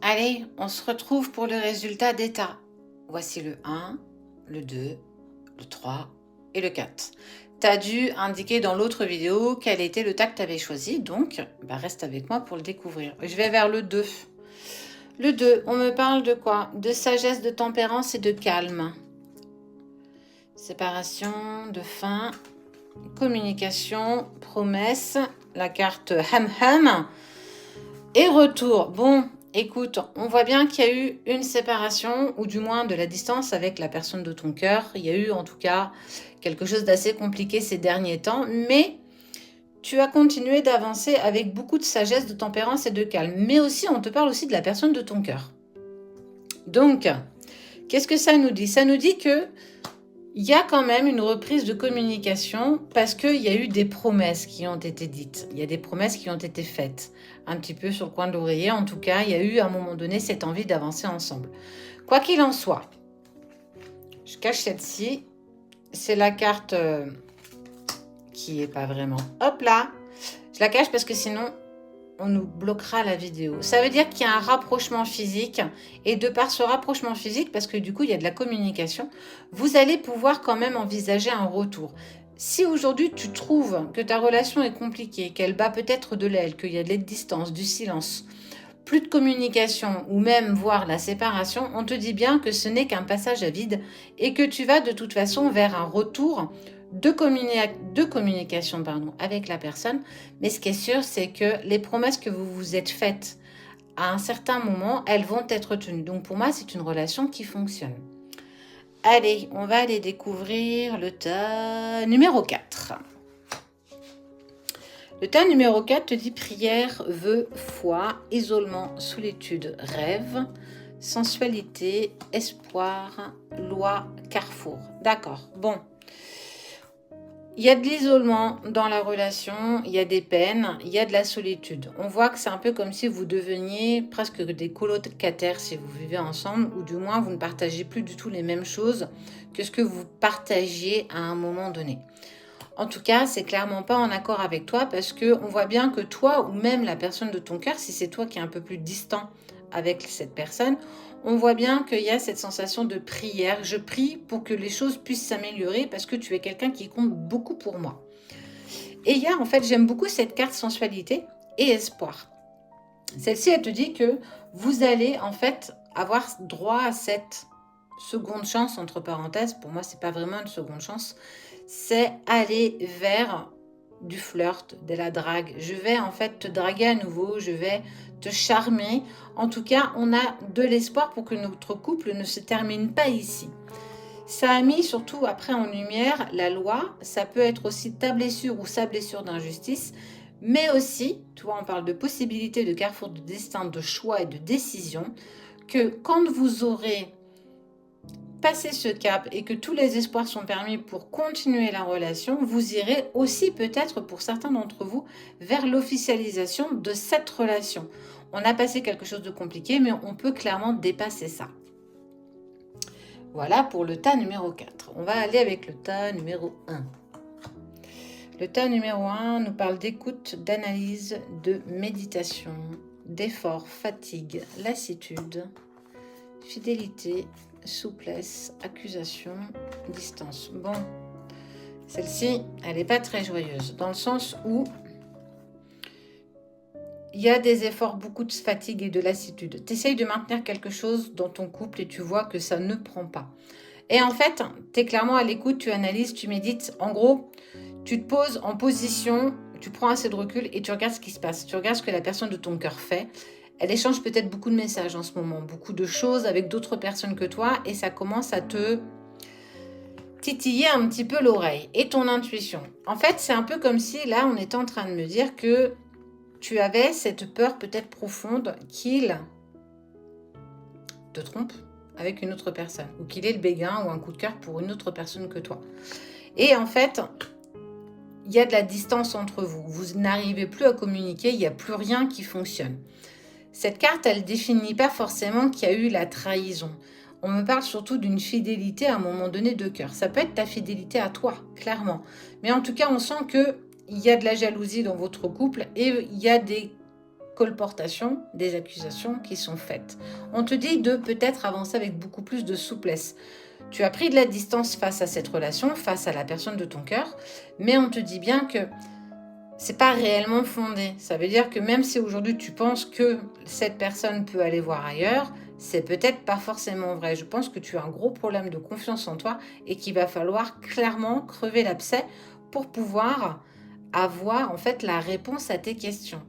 Allez, on se retrouve pour le résultat d'état. Voici le 1, le 2, le 3 et le 4. Tu as dû indiquer dans l'autre vidéo quel était le tas que tu avais choisi, donc reste avec moi pour le découvrir. Je vais vers le 2. Le 2, on me parle de quoi? De sagesse, de tempérance et de calme. Séparation, de fin, communication, promesse, la carte Ham Ham et retour. Bon, écoute, on voit bien qu'il y a eu une séparation, ou du moins de la distance avec la personne de ton cœur. Il y a eu en tout cas quelque chose d'assez compliqué ces derniers temps, mais tu as continué d'avancer avec beaucoup de sagesse, de tempérance et de calme. Mais aussi, on te parle aussi de la personne de ton cœur. Donc, qu'est-ce que ça nous dit? Ça nous dit que il y a quand même une reprise de communication parce qu'il y a eu des promesses qui ont été dites. Il y a des promesses qui ont été faites. Un petit peu sur le coin de l'oreiller. En tout cas, il y a eu à un moment donné cette envie d'avancer ensemble. Quoi qu'il en soit, je cache celle-ci. C'est la carte qui n'est pas vraiment... Hop là! Je la cache parce que sinon, on nous bloquera la vidéo. Ça veut dire qu'il y a un rapprochement physique. Et de par ce rapprochement physique, parce que du coup, il y a de la communication, vous allez pouvoir quand même envisager un retour. Si aujourd'hui, tu trouves que ta relation est compliquée, qu'elle bat peut-être de l'aile, qu'il y a de la distance, du silence, plus de communication ou même voir la séparation, on te dit bien que ce n'est qu'un passage à vide et que tu vas de toute façon vers un retour de communication avec la personne. Mais ce qui est sûr, c'est que les promesses que vous vous êtes faites à un certain moment, elles vont être tenues. Donc pour moi, c'est une relation qui fonctionne. Allez, on va aller découvrir le tas numéro 4. Le tas numéro 4 te dit prière, vœu, foi, isolement, solitude, rêve, sensualité, espoir, loi, carrefour. D'accord, bon. Il y a de l'isolement dans la relation, il y a des peines, il y a de la solitude. On voit que c'est un peu comme si vous deveniez presque des colocataires si vous vivez ensemble, ou du moins vous ne partagez plus du tout les mêmes choses que ce que vous partagiez à un moment donné. En tout cas, c'est clairement pas en accord avec toi parce que on voit bien que toi ou même la personne de ton cœur, si c'est toi qui es un peu plus distant avec cette personne, on voit bien qu'il y a cette sensation de prière. Je prie pour que les choses puissent s'améliorer parce que tu es quelqu'un qui compte beaucoup pour moi. Et il y a, en fait, j'aime beaucoup cette carte sensualité et espoir. Celle-ci, elle te dit que vous allez, en fait, avoir droit à cette seconde chance, entre parenthèses. Pour moi, c'est pas vraiment une seconde chance. C'est aller vers du flirt, de la drague. Je vais en fait te draguer à nouveau, je vais te charmer. En tout cas, on a de l'espoir pour que notre couple ne se termine pas ici. Ça a mis surtout après en lumière la loi. Ça peut être aussi ta blessure ou sa blessure d'injustice. Mais aussi, tu vois, on parle de possibilités de carrefour de destin, de choix et de décision. Que quand vous aurez passé ce cap et que tous les espoirs sont permis pour continuer la relation, vous irez aussi peut-être pour certains d'entre vous vers l'officialisation de cette relation. On a passé quelque chose de compliqué, mais on peut clairement dépasser ça. Voilà pour le tas numéro 4. On va aller avec le tas numéro 1. Le tas numéro 1 nous parle d'écoute, d'analyse, de méditation, d'effort, fatigue, lassitude, fidélité, souplesse, accusation, distance. Bon, celle-ci, elle n'est pas très joyeuse, dans le sens où il y a des efforts, beaucoup de fatigue et de lassitude. Tu essayes de maintenir quelque chose dans ton couple et tu vois que ça ne prend pas. Et en fait, tu es clairement à l'écoute, tu analyses, tu médites. En gros, tu te poses en position, tu prends assez de recul et tu regardes ce qui se passe. Tu regardes ce que la personne de ton cœur fait. Elle échange peut-être beaucoup de messages en ce moment, beaucoup de choses avec d'autres personnes que toi et ça commence à te titiller un petit peu l'oreille et ton intuition. En fait, c'est un peu comme si là, on était en train de me dire que tu avais cette peur peut-être profonde qu'il te trompe avec une autre personne ou qu'il ait le béguin ou un coup de cœur pour une autre personne que toi. Et en fait, il y a de la distance entre vous. Vous n'arrivez plus à communiquer, il n'y a plus rien qui fonctionne. Cette carte, elle ne définit pas forcément qu'il y a eu la trahison. On me parle surtout d'une fidélité à un moment donné de cœur. Ça peut être ta fidélité à toi, clairement. Mais en tout cas, on sent qu'il y a de la jalousie dans votre couple et il y a des colportation des accusations qui sont faites. On te dit de peut-être avancer avec beaucoup plus de souplesse. Tu as pris de la distance face à cette relation, face à la personne de ton cœur, mais on te dit bien que c'est pas réellement fondé. Ça veut dire que même si aujourd'hui tu penses que cette personne peut aller voir ailleurs, c'est peut-être pas forcément vrai. Je pense que tu as un gros problème de confiance en toi et qu'il va falloir clairement crever l'abcès pour pouvoir avoir en fait la réponse à tes questions.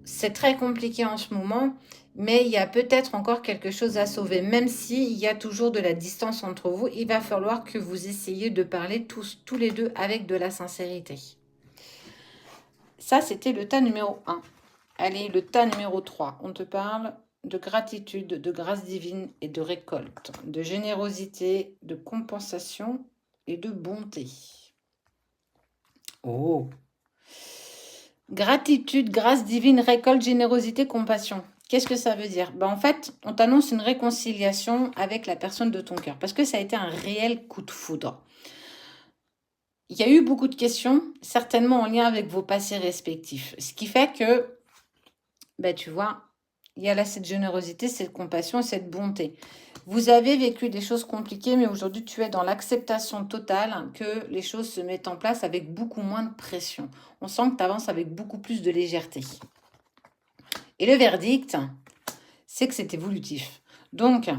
C'est très compliqué en ce moment, mais il y a peut-être encore quelque chose à sauver. Même s'il y a toujours de la distance entre vous, il va falloir que vous essayiez de parler tous les deux avec de la sincérité. Ça, c'était le tas numéro 1. Allez, le tas numéro 3. On te parle de gratitude, de grâce divine et de récolte, de générosité, de compensation et de bonté. Oh! Gratitude, grâce divine, récolte, générosité, compassion. Qu'est-ce que ça veut dire? En fait, on t'annonce une réconciliation avec la personne de ton cœur parce que ça a été un réel coup de foudre. Il y a eu beaucoup de questions, certainement en lien avec vos passés respectifs. Ce qui fait que, tu vois, il y a là cette générosité, cette compassion, cette bonté. Vous avez vécu des choses compliquées, mais aujourd'hui, tu es dans l'acceptation totale que les choses se mettent en place avec beaucoup moins de pression. On sent que tu avances avec beaucoup plus de légèreté. Et le verdict, c'est que c'est évolutif. Donc,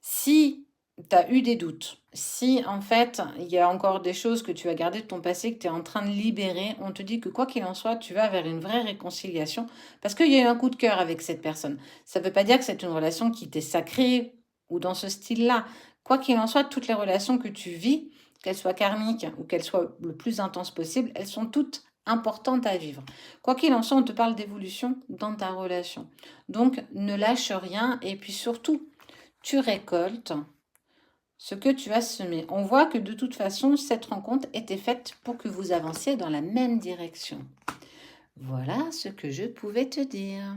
si tu as eu des doutes, si en fait il y a encore des choses que tu as gardées de ton passé, que tu es en train de libérer, on te dit que quoi qu'il en soit, tu vas vers une vraie réconciliation parce qu'il y a eu un coup de cœur avec cette personne. Ça ne veut pas dire que c'est une relation qui t'est sacrée ou dans ce style-là. Quoi qu'il en soit, toutes les relations que tu vis, qu'elles soient karmiques ou qu'elles soient le plus intenses possible, elles sont toutes importantes à vivre. Quoi qu'il en soit, on te parle d'évolution dans ta relation. Donc, ne lâche rien et puis surtout, tu récoltes ce que tu as semé. On voit que de toute façon, cette rencontre était faite pour que vous avanciez dans la même direction. Voilà ce que je pouvais te dire.